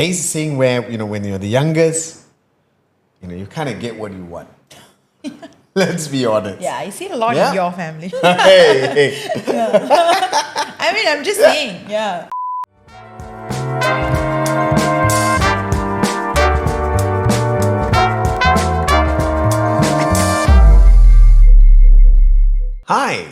There's a saying where, when you're the youngest, you kind of get what you want. Let's be honest. Yeah, I see it a lot Yeah? in your family. Hey. I mean, I'm just saying, yeah. Hi,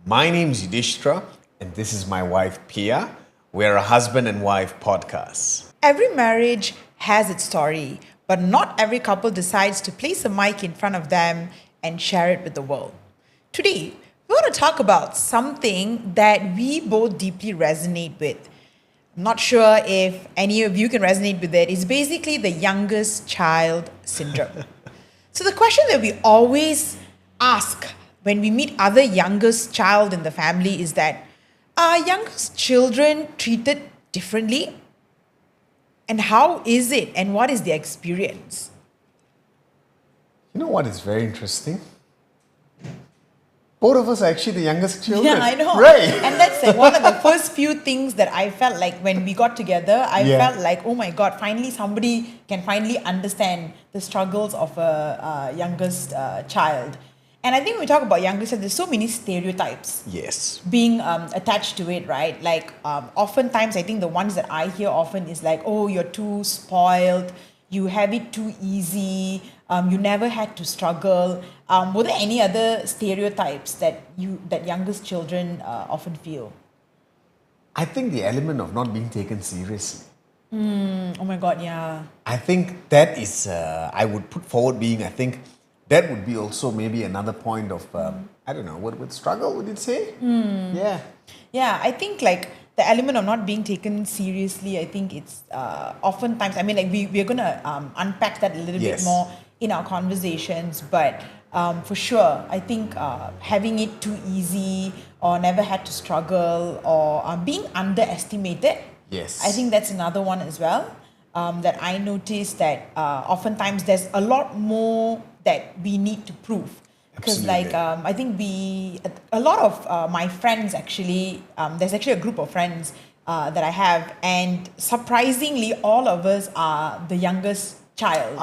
my name's Yudhishthra, and this is my wife Pia. We're a husband and wife podcast. Every marriage has its story, but not every couple decides to place a mic in front of them and share it with the world. Today, we want to talk about something that we both deeply resonate with. I'm not sure if any of you can resonate with it. It's basically the youngest child syndrome. So the question that we always ask when we meet other youngest child in the family is that, are youngest children treated differently? And how is it and what is their experience? You know what is very interesting? Both of us are actually the youngest children. Yeah, I know. Right. And that's like one of the first few things that I felt like when we got together, I felt like, oh my God, finally somebody can finally understand the struggles of a youngest child. And I think when we talk about youngest, there's so many stereotypes. Yes. Being attached to it, right? Like oftentimes, I think the ones that I hear often is like, oh, you're too spoiled, you have it too easy, you never had to struggle. Were there any other stereotypes that youngest children often feel? I think the element of not being taken seriously. Oh my God, yeah. I think that is, I would put forward that would be also maybe another point of, I don't know, what would struggle, would it say? Yeah. Yeah, I think like the element of not being taken seriously, I think it's oftentimes, I mean, like we're going to unpack that a little bit more in our conversations, but for sure, I think having it too easy or never had to struggle or being underestimated, I think that's another one as well. That I noticed that oftentimes there's a lot more that we need to prove. Because like I think a lot of my friends actually, there's actually a group of friends that I have, and surprisingly all of us are the youngest child.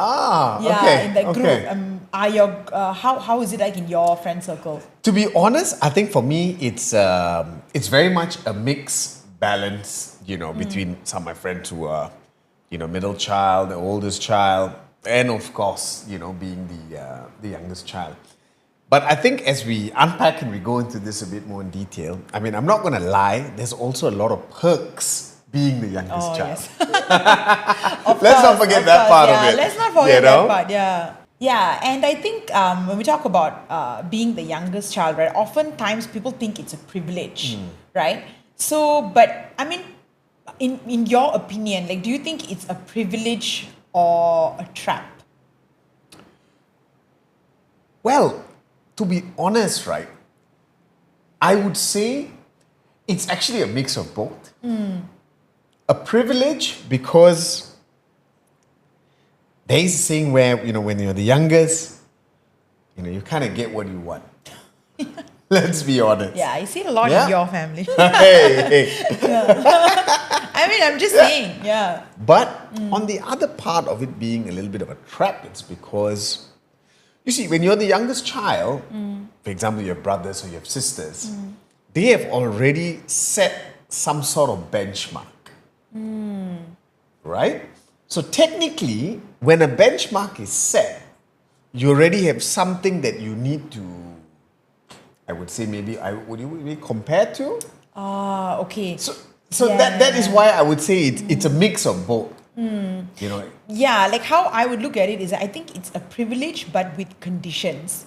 In that group. How is it like in your friend circle? To be honest, I think for me it's very much a mixed balance, between some of my friends who are middle child, the oldest child, and of course, being the youngest child. But I think as we unpack and we go into this a bit more in detail, I mean, I'm not going to lie, there's also a lot of perks being the youngest child. Yes. Let's not forget that part of it. Let's not forget that part, Yeah, and I think when we talk about being the youngest child, right, oftentimes people think it's a privilege, right? So, but I mean, in your opinion, like, do you think it's a privilege or a trap? Well, to be honest, right, I would say it's actually a mix of both. A privilege because there's a saying where, when you're the youngest, you kind of get what you want. Let's be honest. Yeah, I see it a lot in your family. Hey. I mean, I'm just saying, But on the other part of it being a little bit of a trap, it's because, you see, when you're the youngest child, for example, you have brothers or you have sisters, they have already set some sort of benchmark. Right? So technically, when a benchmark is set, you already have something that you need to, I would say would you compare to? Okay. So that is why I would say it's a mix of both. Yeah, like how I would look at it is I think it's a privilege but with conditions.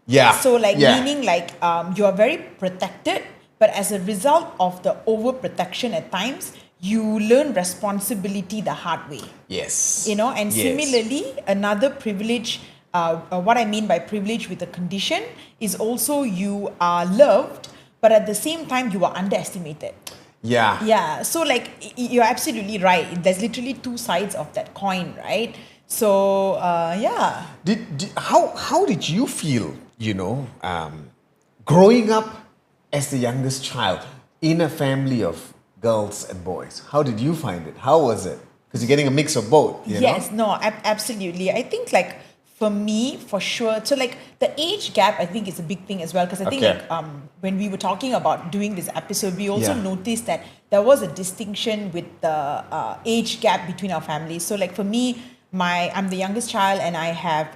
Yeah. So meaning like you are very protected, but as a result of the overprotection at times, you learn responsibility the hard way. Yes. And similarly, another privilege, what I mean by privilege with a condition is also you are loved, but at the same time you are underestimated. Yeah. So like you're absolutely right. There's literally two sides of that coin, right? So How did you feel? Growing up as the youngest child in a family of girls and boys, how did you find it? How was it? Because you're getting a mix of both, you Yes, know? no, absolutely. I think like for me, for sure. So like the age gap, I think is a big thing as well. Because I think Okay. like when we were talking about doing this episode, we also Yeah. noticed that there was a distinction with the age gap between our families. So like for me, I'm the youngest child, and I have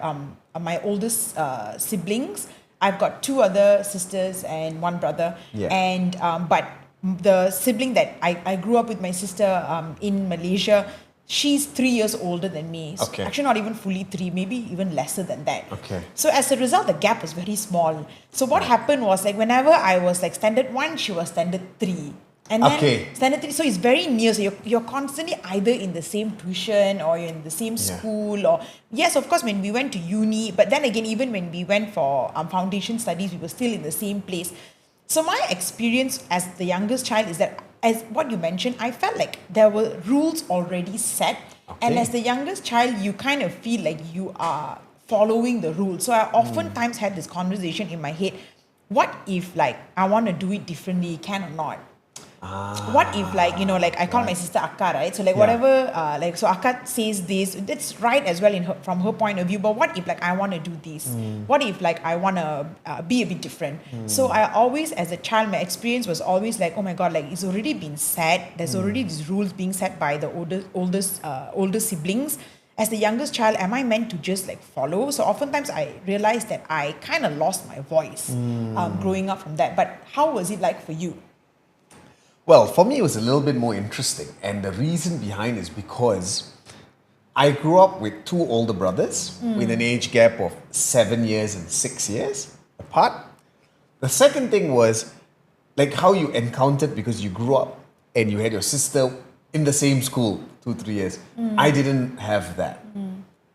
my oldest siblings. I've got two other sisters and one brother. Yeah. And but the sibling that I grew up with, my sister in Malaysia, she's 3 years older than me. So Okay. actually not even fully 3, maybe even lesser than that. Okay. So as a result, the gap was very small. So what happened was like whenever I was like standard 1, she was standard 3. And then Okay. standard 3, so it's very near. So you're constantly either in the same tuition or you're in the same school. Or yes, of course, when we went to uni, but then again, even when we went for foundation studies, we were still in the same place. So my experience as the youngest child is that, as what you mentioned, I felt like there were rules already set. And Okay. as the youngest child, you kind of feel like you are following the rules. So I oftentimes had this conversation in my head, what if like I want to do it differently, can or not? What if like, you know, like I call my sister Akka, right? So like whatever, like, so Akka says this, that's right as well from her point of view. But what if like I want to do this? What if like I want to be a bit different? So I always, as a child, my experience was always like, oh my God, like it's already been set. There's already these rules being set by the older siblings. As the youngest child, am I meant to just like follow? So oftentimes I realized that I kind of lost my voice growing up from that. But how was it like for you? Well, for me, it was a little bit more interesting. And the reason behind is because I grew up with two older brothers with an age gap of 7 years and 6 years apart. The second thing was like how you encountered, because you grew up and you had your sister in the same school 2-3 years. I didn't have that,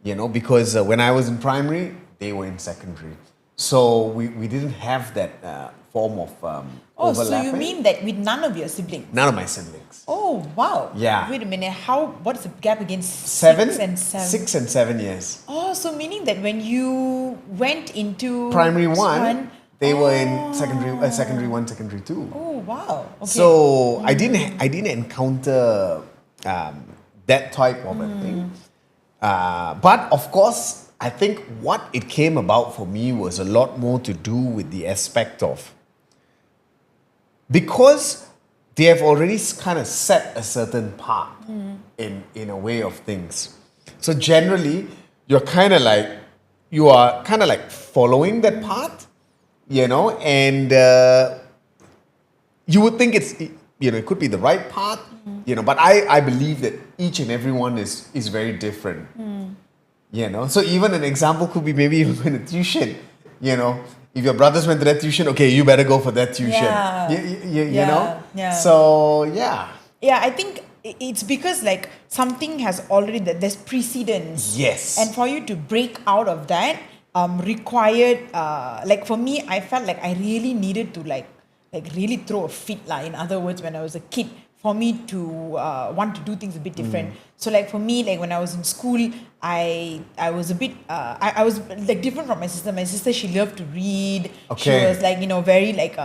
you know, because when I was in primary, they were in secondary. So we didn't have that form of overlapping. So you mean that with none of your siblings? None of my siblings. Oh, wow. Yeah. Wait a minute. What's the gap against 7? 6 and 7? 6 and 7 years. Oh, so meaning that when you went into Primary 1, they were in secondary 1, secondary 2. Oh, wow. Okay. So I didn't encounter that type of a thing. But of course, I think what it came about for me was a lot more to do with the aspect of, because they have already kind of set a certain path in a way of things. So generally, you are kind of like following that path, you know, and you would think it's, you know, it could be the right path, you know, but I believe that each and every one is very different. You know, so even an example could be maybe even going to tuition, you know. If your brothers went to that tuition, okay, you better go for that tuition. Yeah. You know? Yeah. So, yeah. Yeah, I think it's because like something has already, there's precedence. Yes. And for you to break out of that required, like for me, I felt like I really needed to like really throw a fit lah. In other words, when I was a kid, for me to want to do things a bit different. So like for me, like when I was in school, I was a bit I was like different from my sister. My sister, she loved to read. Okay. She was like, you know, very like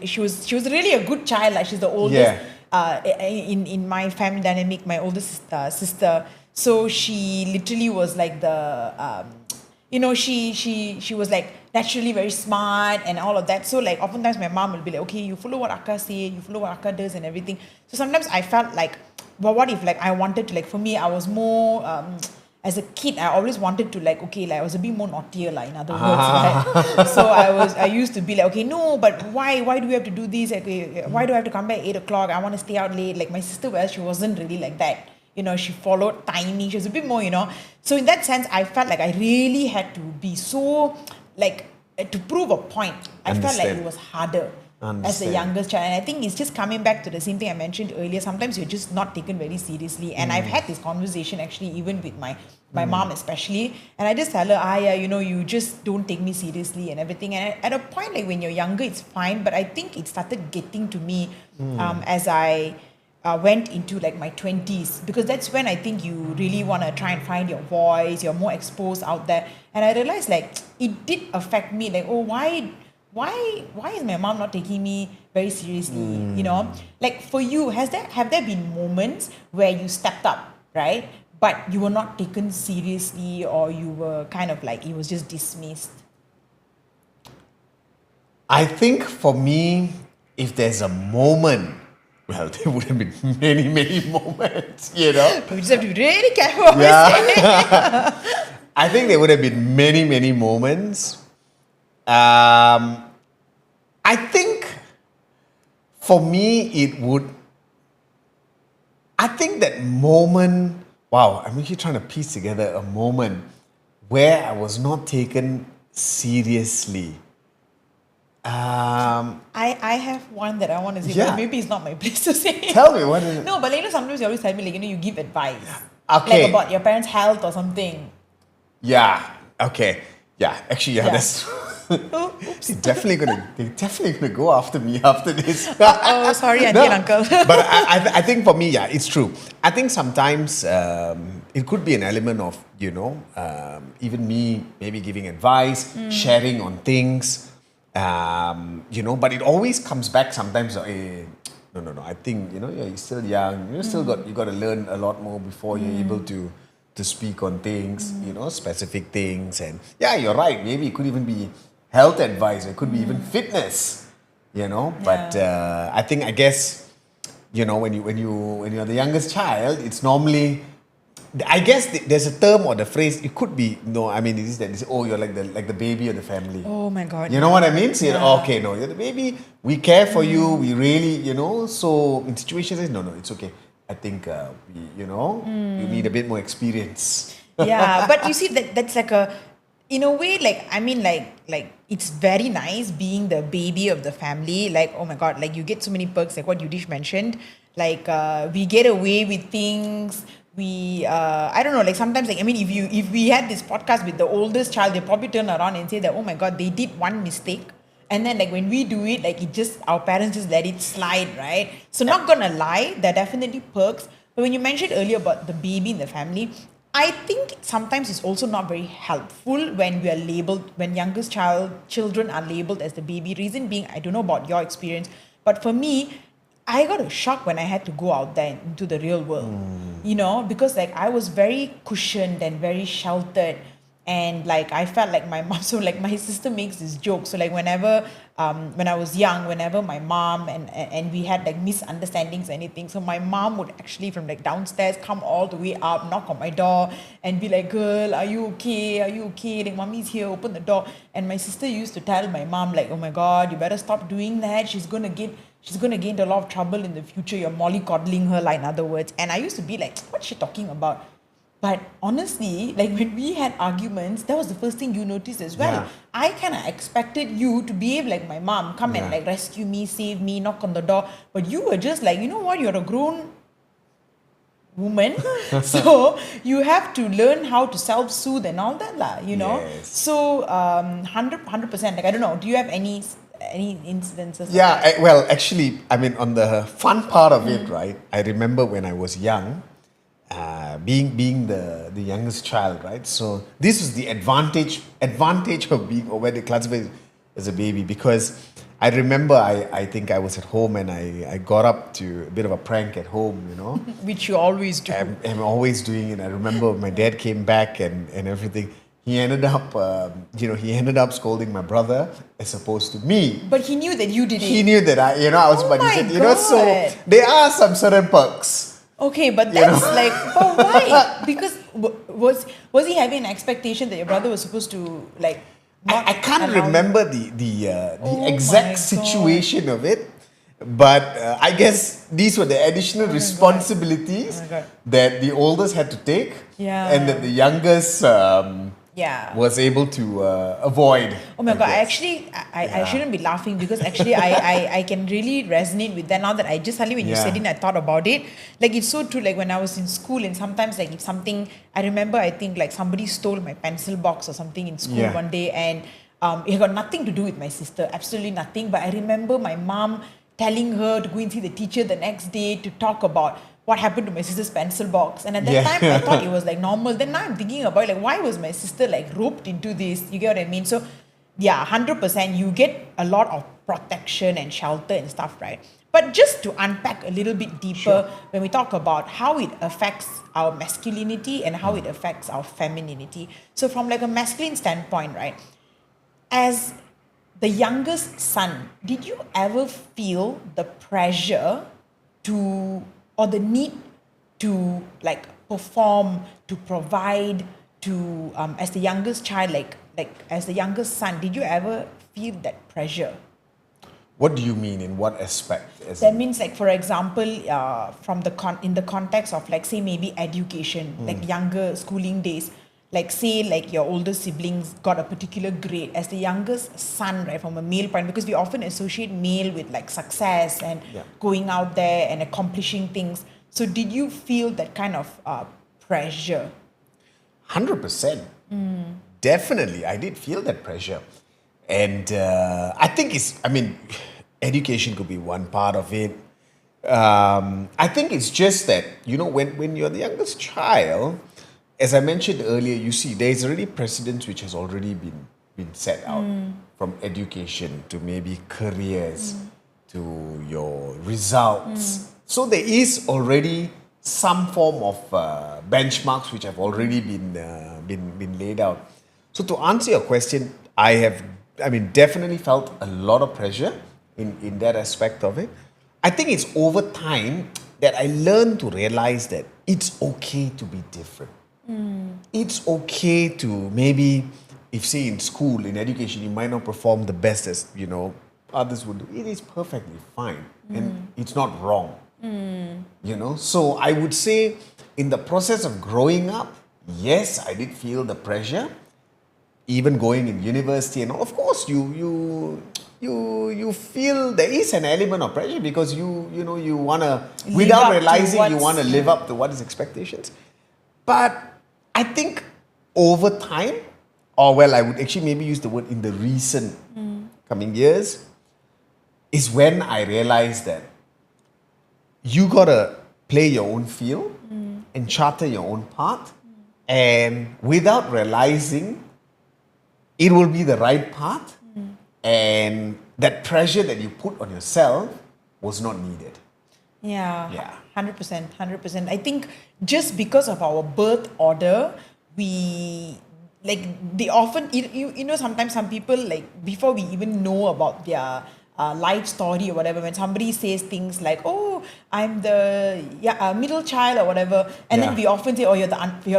she was really a good child. Like she's the oldest in my family dynamic, my oldest sister. So she literally was like the you know, she was like naturally very smart and all of that. So like oftentimes my mom will be like, okay, you follow what Akka say, you follow what Akka does and everything. So sometimes I felt like, well, what if like I wanted to, like for me, I was more as a kid, I always wanted to like, okay, like I was a bit more naughtier, like in other words, right? So I used to be like, okay, no, but why do we have to do this? Like, why do I have to come back at 8 o'clock? I want to stay out late. Like my sister, well, she wasn't really like that. You know, she followed timing. She was a bit more, you know. So in that sense, I felt like I really had to be so, like, to prove a point. I felt like it was harder as the youngest child. And I think it's just coming back to the same thing I mentioned earlier. Sometimes you're just not taken very seriously. And I've had this conversation actually even with my mom especially. And I just tell her, yeah, you know, you just don't take me seriously and everything. And at a point, like when you're younger, it's fine. But I think it started getting to me as I went into like my 20s, because that's when I think you really want to try and find your voice. You're more exposed out there. And I realized like it did affect me, like, oh, why is my mom not taking me very seriously? You know, like for you, have there been moments where you stepped up, right? But you were not taken seriously, or you were kind of like, it was just dismissed. I think for me, if there's a moment, well, there would have been many, many moments, you know? We just have to be really careful what we say. Yeah. I think there would have been many, many moments. I think for me, I think that moment, wow, I'm actually trying to piece together a moment where I was not taken seriously. I have one that I want to say, Yeah. but maybe it's not my place to say. Tell me, what is it? No, but sometimes you always tell me, like, you give advice. Okay. Like about your parents' health or something. Yeah. Okay. Yeah. Actually, yeah. Yeah. That's Oh, oops. they're definitely gonna go after me after this. Oh, sorry, auntie and uncle. But I think for me, yeah, it's true. I think sometimes it could be an element of, even me maybe giving advice, sharing on things, but it always comes back sometimes. No. I think you're still young. You got to learn a lot more before you're able to speak on things, specific things. And yeah, you're right. Maybe it could even be health advice. It could be even fitness. But I guess when you're the youngest child, it's normally, I guess there's a term or the phrase. It could be it is that you're like the baby of the family. Oh my God. You know what I mean? So Yeah. okay, no, you're the baby. We care for you. We really, so in situations, no, it's okay. I think you need a bit more experience. Yeah, but you see that's like in a way, like it's very nice being the baby of the family. Like, oh my God, like you get so many perks, like what Yudish mentioned. Like we get away with things. We I don't know, like sometimes, like, if we had this podcast with the oldest child, they probably turn around and say that, oh my God, they did one mistake. And then, like, when we do it, like, our parents just let it slide, right? So not gonna lie, there are definitely perks. But when you mentioned earlier about the baby in the family, I think sometimes it's also not very helpful when we are labeled, when children are labeled as the baby. Reason being, I don't know about your experience, but for me, I got a shock when I had to go out there into the real world, because like I was very cushioned and very sheltered. And like I felt like my mom, so like my sister makes this joke. So like whenever when I was young, whenever my mom and we had like misunderstandings or anything, so my mom would actually from like downstairs come all the way up, knock on my door and be like, girl, are you okay? Are you okay? Like, mommy's here, open the door. And my sister used to tell my mom, like, oh my God, you better stop doing that. She's gonna get into a lot of trouble in the future. You're mollycoddling her, like, in other words. And I used to be like, what's she talking about? But honestly, like when we had arguments, that was the first thing you noticed as well. Yeah. I kind of expected you to behave like my mom, come and like rescue me, save me, knock on the door. But you were just like, you know what, you're a grown woman. So you have to learn how to self-soothe and all that, Yes. So 100%, like, I don't know, do you have any incidences? Yeah, well, actually, on the fun part of it, right? I remember when I was young, being the youngest child, right? So this was the advantage of being, or where they classify as a baby, because I remember I think I was at home and I got up to a bit of a prank at home, Which you always do. I'm always doing it. I remember my dad came back and everything. He ended up scolding my brother as opposed to me. But he knew that you did it. He knew that I was Oh but he my said, so God. there are some certain perks. Okay, but that's like, but why? Because was he having an expectation that your brother was supposed to like? Not I can't allow- remember the Oh my exact God. situation of it, but I guess these were the additional my God. responsibilities Oh my God. that the oldest had to take, Yeah. and that the youngest was able to avoid. Oh my God! guess. I shouldn't be laughing because actually I can really resonate with that now that I just suddenly when you Yeah. said it, I thought about it. Like, it's so true. Like when I was in school, and sometimes like if something, I remember, I think like somebody stole my pencil box or something in school Yeah. one day, and it got nothing to do with my sister, absolutely nothing. But I remember my mom telling her to go and see the teacher the next day to talk about what happened to my sister's pencil box. And at that Yeah. time, I thought it was like normal. Then now I'm thinking about like, why was my sister like roped into this? You get what I mean? So yeah, 100%, you get a lot of protection and shelter and stuff, right? But just to unpack a little bit deeper, Sure. when we talk about how it affects our masculinity and how it affects our femininity. So from like a masculine standpoint, right? As the youngest son, did you ever feel the pressure to, or the need to like perform, to provide, to as the youngest child, like as the youngest son, did you ever feel that pressure? What do you mean? In what aspect? That means, like, for example, from the in the context of, like, say maybe education, like younger schooling days, like say like your older siblings got a particular grade as the youngest son, right, from a male point, because we often associate male with like success and going out there and accomplishing things. So did you feel that kind of pressure? 100%. Definitely, I did feel that pressure. And I think education could be one part of it. I think it's just that, when you're the youngest child, as I mentioned earlier, you see, there's already precedence which has already been set out, from education to maybe careers to your results. So there is already some form of benchmarks which have already been laid out. So to answer your question, I definitely felt a lot of pressure in that aspect of it. I think it's over time that I learned to realize that it's okay to be different. It's okay to maybe, if say in school, in education, you might not perform the best as, others would do. It is perfectly fine. And it's not wrong. So I would say in the process of growing up, yes, I did feel the pressure. Even going in university, and of course you feel there is an element of pressure because you wanna, without realizing, you wanna live up to what is expectations. But I think over time, or well, I would actually maybe use the word in the recent coming years, is when I realized that you gotta play your own field and charter your own path, and without realizing, it will be the right path, and that pressure that you put on yourself was not needed. Yeah. 100%. I think just because of our birth order, we they often, sometimes some people, like, before we even know about their life story or whatever, when somebody says things like, oh, I'm the middle child or whatever, and then we often say, oh, you're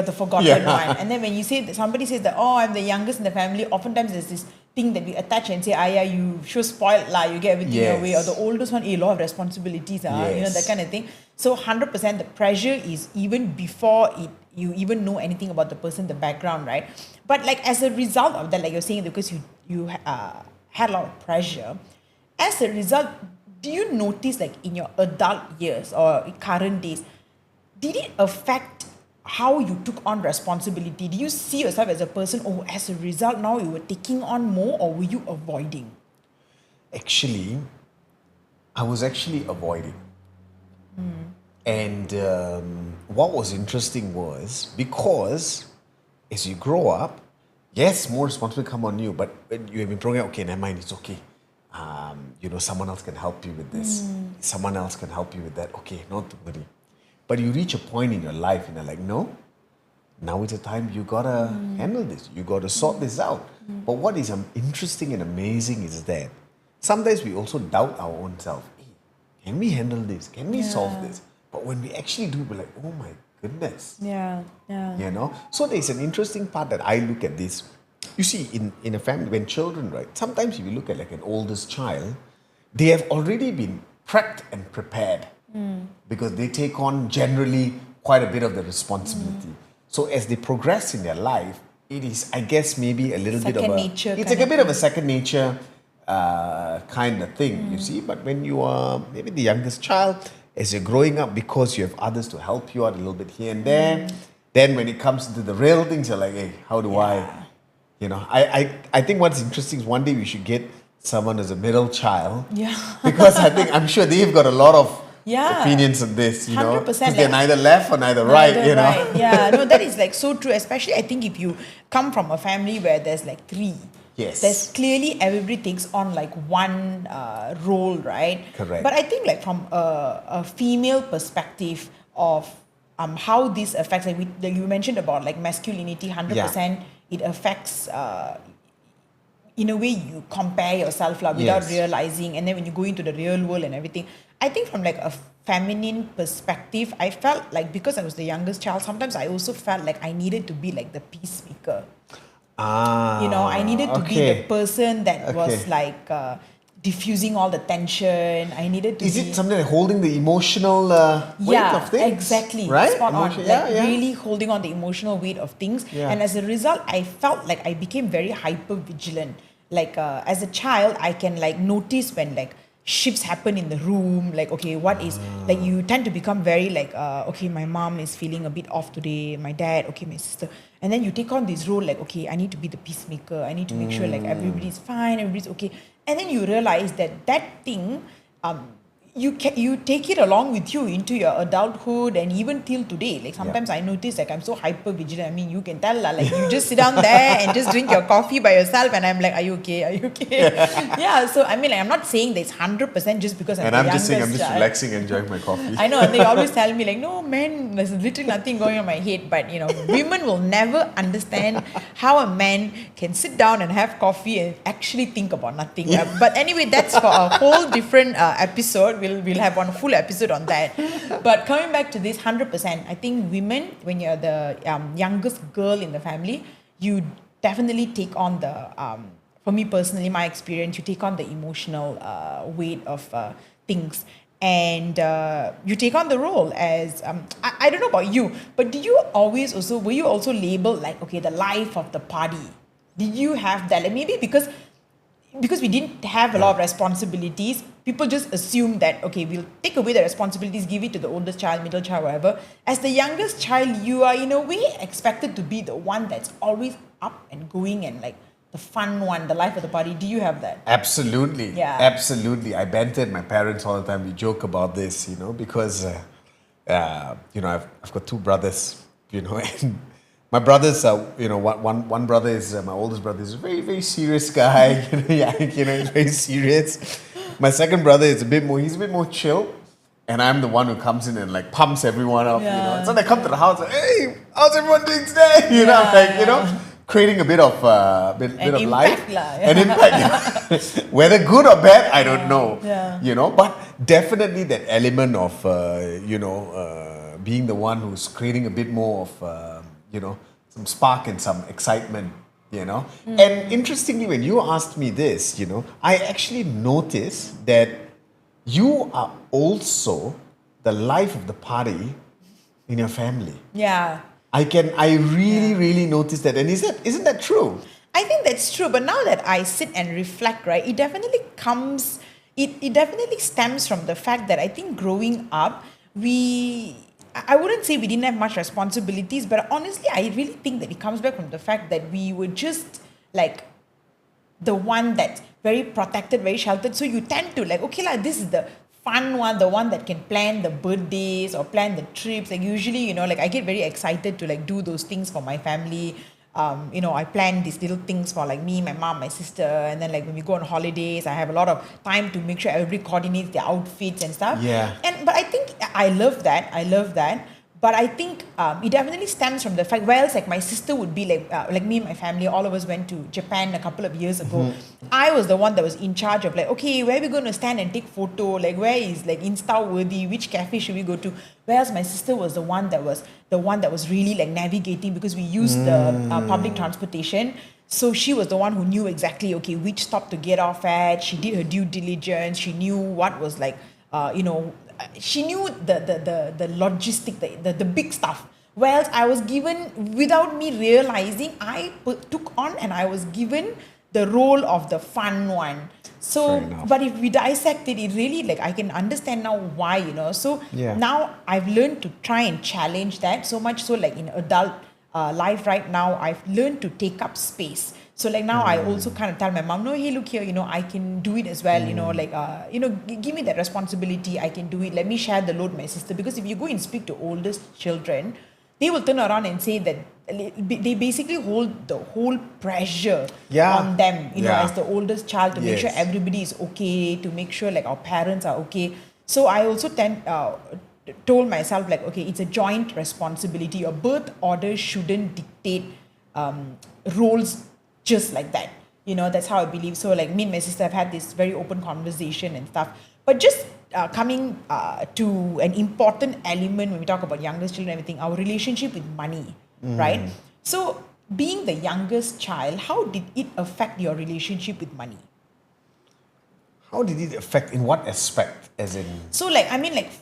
the forgotten one. And then when you say that, somebody says that, oh, I'm the youngest in the family, oftentimes there's this thing that we attach and say, you sure spoiled lah, you get everything your way, or the oldest one, a lot of responsibilities, that kind of thing. So 100% the pressure is even before you even know anything about the person, the background, right? But like as a result of that, like you're saying, because you had a lot of pressure, as a result, do you notice, like, in your adult years or current days, did it affect how you took on responsibility? Do you see yourself as a person, oh, as a result, now you were taking on more, or were you avoiding? Actually, I was actually avoiding. And what was interesting was, because as you grow up, yes, more responsibility come on you, but when you have been programmed, okay, never mind, it's okay. Someone else can help you with this. Someone else can help you with that. Okay, not to worry. But you reach a point in your life and you're like, no, now is the time you gotta handle this. You gotta sort this out. But what is interesting and amazing is that sometimes we also doubt our own self. Hey, can we handle this? Can we solve this? But when we actually do, we're like, oh my goodness. Yeah. So there's an interesting part that I look at this. You see, in a family, when children, right, sometimes if you look at like an oldest child, they have already been prepped and prepared because they take on generally quite a bit of the responsibility. So as they progress in their life, it is, I guess, maybe a little bit of it's like a bit of a second nature kind of thing, you see. But when you are maybe the youngest child, as you're growing up, because you have others to help you out a little bit here and there, then when it comes to the real things, you're like, hey, how do I... I think what's interesting is one day we should get someone as a middle child. Because I'm sure they've got a lot of opinions on this, 100%. Because they're neither left or neither right, Right. Yeah, no, that is like so true. Especially, I think if you come from a family where there's like three, Yes. There's clearly everybody takes on like one role, right? Correct. But I think like from a female perspective of how this affects, like you mentioned about like masculinity, 100%, it affects. In a way, you compare yourself without realizing, and then when you go into the real world and everything, I think from like a feminine perspective, I felt like because I was the youngest child, sometimes I also felt like I needed to be like the peacemaker. I needed to be the person that was like diffusing all the tension. I needed to Is it something like holding the emotional weight of things? Exactly. Right? Spot on. Really holding on the emotional weight of things. Yeah. And as a result, I felt like I became very hyper vigilant. Like as a child, I can like notice when like shifts happen in the room, like okay, what is like you tend to become very like okay, my mom is feeling a bit off today, my dad, okay, my sister, and then you take on this role like okay, I need to be the peacemaker, I need to make sure like everybody's fine, everybody's okay, and then you realize that thing you take it along with you into your adulthood and even till today. Like sometimes I notice like I'm so hyper vigilant. I mean, you can tell like you just sit down there and just drink your coffee by yourself, and I'm like, are you okay? Are you okay? Yeah. So I mean, like, I'm not saying that it's 100% just because I'm the youngest just saying I'm just child. relaxing, enjoying my coffee. I know, and they always tell me like, no man, there's literally nothing going on in my head. But women will never understand how a man can sit down and have coffee and actually think about nothing. But anyway, that's for a whole different episode. We'll have one full episode on that. But coming back to this 100%, I think women, when you're the youngest girl in the family, you definitely take on the, for me personally, my experience, you take on the emotional weight of things. And you take on the role as, I don't know about you, but were you also labeled like, okay, the life of the party? Did you have that? Like maybe because we didn't have a lot of responsibilities, people just assume that, okay, we'll take away the responsibilities, give it to the oldest child, middle child, whatever. As the youngest child, you are in a way expected to be the one that's always up and going and like the fun one, the life of the party. Do you have that? Absolutely. Yeah. Absolutely. I bantered my parents all the time. We joke about this, because, I've got two brothers, and my brothers are, one brother is, my oldest brother is a very, very serious guy. He's very serious. My second brother is he's a bit more chill. And I'm the one who comes in and like pumps everyone up, So they come to the house like, hey, how's everyone doing today? Creating a bit of life. An impact. Whether good or bad, I don't know. Yeah. But definitely that element of, being the one who's creating a bit more of, some spark and some excitement, And interestingly, when you asked me this, I actually noticed that you are also the life of the party in your family. Yeah. I really noticed that. And isn't that true? I think that's true. But now that I sit and reflect, right, it definitely it definitely stems from the fact that I think growing up, I wouldn't say we didn't have much responsibilities, but honestly, I really think that it comes back from the fact that we were just like the one that's very protected, very sheltered. So you tend to like, okay, this is the fun one, the one that can plan the birthdays or plan the trips. Like usually, like I get very excited to like do those things for my family. I plan these little things for like me, my mom, my sister, and then like when we go on holidays, I have a lot of time to make sure everybody coordinates their outfits and stuff. Yeah. But I think I love that. But I think it definitely stems from the fact, whereas like my sister would be like me and my family, all of us went to Japan a couple of years ago. I was the one that was in charge of like, okay, where are we going to stand and take photo? Like where is like Insta worthy? Which cafe should we go to? Whereas my sister was the one that was really like navigating, because we used the public transportation. So she was the one who knew exactly, okay, which stop to get off at. She did her due diligence. She knew what was like, she knew the logistic, the big stuff. Whereas I was given, without me realizing, took on and I was given the role of the fun one. So, but if we dissect it, it really like I can understand now why, So now I've learned to try and challenge that, so much so like in adult life right now, I've learned to take up space. So like now I also kind of tell my mom, no, hey, look here, I can do it as well, give me that responsibility, I can do it. Let me share the load with my sister. Because if you go and speak to oldest children, they will turn around and say that they basically hold the whole pressure Yeah. on them, Yeah. as the oldest child, to make sure Yes. everybody is okay, to make sure like our parents are okay. So I also told myself like, okay, it's a joint responsibility. Your birth order shouldn't dictate roles just like that. That's how I believe. So like me and my sister have had this very open conversation and stuff. But just coming to an important element when we talk about youngest children and everything, our relationship with money, right? So being the youngest child, how did it affect your relationship with money? How did it affect, in what aspect, as in? So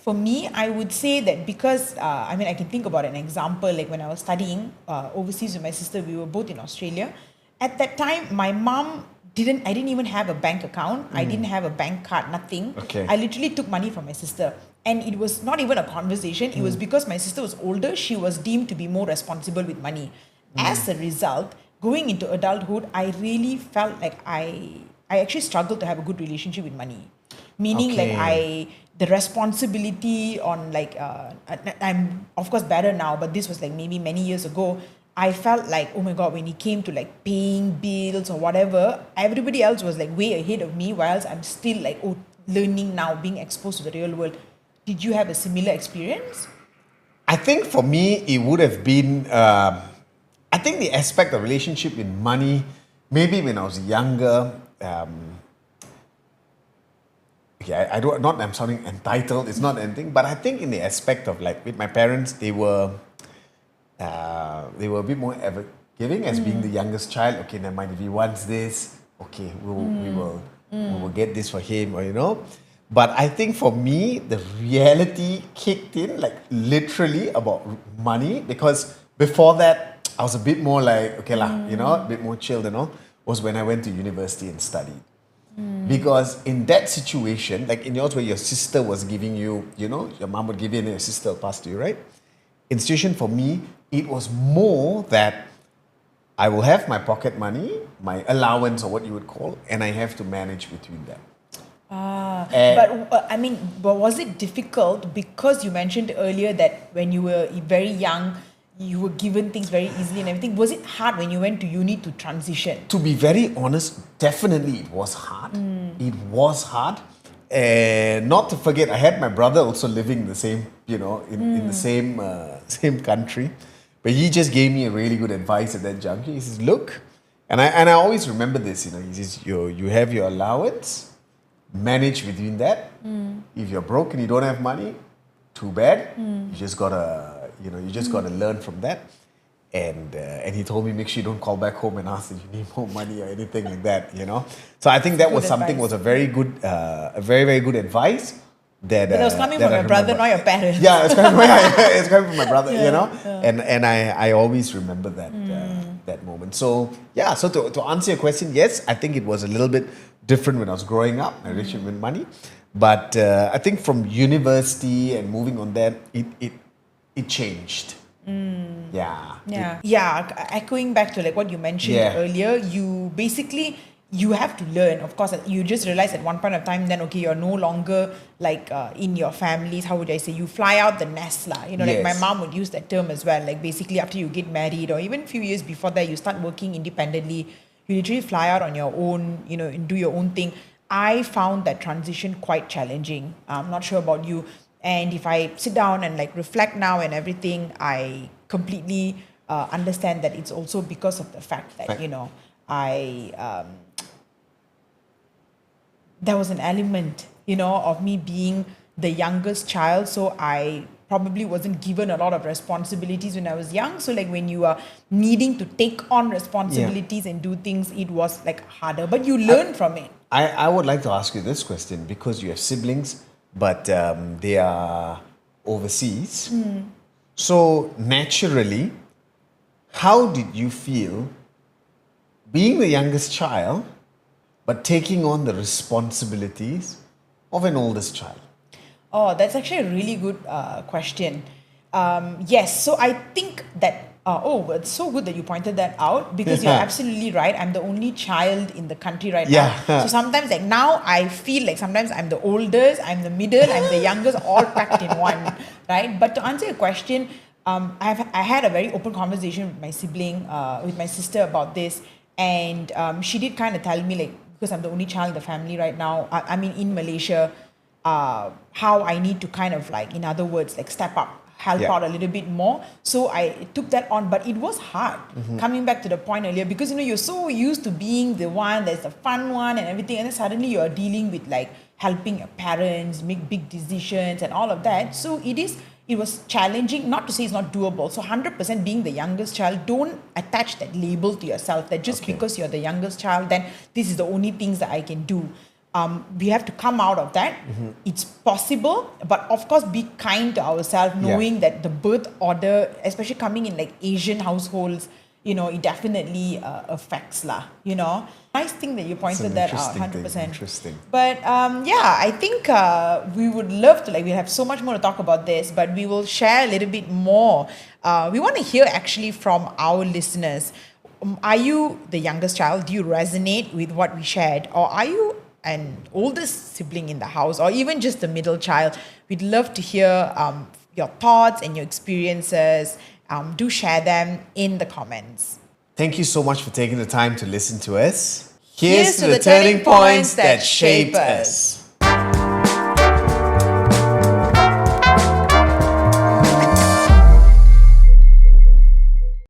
for me, I would say that because, I can think about an example, like when I was studying overseas with my sister, we were both in Australia. At that time, my mom I didn't even have a bank account. I didn't have a bank card, nothing. Okay. I literally took money from my sister. And it was not even a conversation. It was because my sister was older, she was deemed to be more responsible with money. As a result, going into adulthood, I really felt like I actually struggled to have a good relationship with money. Meaning the responsibility on I'm of course better now, but this was like maybe many years ago. I felt like, oh my God, when it came to like paying bills or whatever, everybody else was like way ahead of me, whilst I'm still like learning now, being exposed to the real world. Did you have a similar experience? I think for me, it would have been, I think the aspect of relationship with money, maybe when I was younger, I'm sounding entitled, it's not anything, but I think in the aspect of like with my parents, they were a bit more ever giving as being the youngest child. Okay, never mind, if he wants this, okay, we will get this for him, or But I think for me, the reality kicked in, like literally about money, because before that, I was a bit more like, okay lah, a bit more chilled and all, was when I went to university and studied. Because in that situation, like in yours where your sister was giving you, your mom would give you and your sister will pass to you, right? In situation for me, it was more that I will have my pocket money, my allowance or what you would call, and I have to manage between them. But was it difficult because you mentioned earlier that when you were very young, you were given things very easily and everything? Was it hard when you went to uni to transition? To be very honest, definitely it was hard. It was hard. And not to forget, I had my brother also living in the same, in the same country. But he just gave me a really good advice at that juncture. He says, look, and I always remember this, he says, you have your allowance, manage between that. If you're broke and you don't have money, too bad. You just gotta, gotta learn from that. And he told me, make sure you don't call back home and ask if you need more money or anything like that, So I think that was something, was a very good, a very, very good advice. But it was coming from your brother, not your parents. Yeah, it's coming from my brother, And I always remember that that moment. So yeah, so to answer your question, yes, I think it was a little bit different when I was growing up, my relationship with money. But I think from university and moving on that, it changed. Echoing back to like what you mentioned earlier, you have to learn. Of course, you just realize at one point of time, then okay, you're no longer like in your families. How would I say? You fly out the nest, lah. Like my mom would use that term as well. Like basically, after you get married, or even a few years before that, you start working independently. You literally fly out on your own, and do your own thing. I found that transition quite challenging. I'm not sure about you. And if I sit down and like reflect now and everything, I completely understand that it's also because of the fact that, there was an element, of me being the youngest child. So I probably wasn't given a lot of responsibilities when I was young. So like when you are needing to take on responsibilities and do things, it was like harder, but you learn from it. I would like to ask you this question, because you have siblings, but they are overseas. So naturally, how did you feel being the youngest child, but taking on the responsibilities of an oldest child? Oh, that's actually a really good question. Yes, so I think that, it's so good that you pointed that out, because you're absolutely right. I'm the only child in the country right now. So sometimes like now I feel like sometimes I'm the oldest, I'm the middle, I'm the youngest, all packed in one, right? But to answer your question, I had a very open conversation with my sibling, with my sister about this, and she did kind of tell me, like, because I'm the only child in the family right now, I mean in Malaysia, how I need to kind of, like, in other words, like, step up, help Yeah. out a little bit more. So I took that on, but it was hard. Coming back to the point earlier, because you're so used to being the one that's the fun one and everything, and then suddenly you're dealing with, like, helping your parents make big decisions and all of that. So it was challenging, not to say it's not doable. So 100% being the youngest child, don't attach that label to yourself that just Okay. because you're the youngest child, then this is the only things that I can do. We have to come out of that. It's possible, but of course be kind to ourselves, knowing that the birth order, especially coming in like Asian households, it definitely affects lah. Nice thing that you pointed that out, 100%. Interesting. But I think we would love to, we have so much more to talk about this, but we will share a little bit more. We want to hear actually from our listeners. Are you the youngest child? Do you resonate with what we shared? Or are you an oldest sibling in the house, or even just the middle child? We'd love to hear your thoughts and your experiences. Do share them in the comments. Thank you so much for taking the time to listen to us. Here's to the turning points that shape us.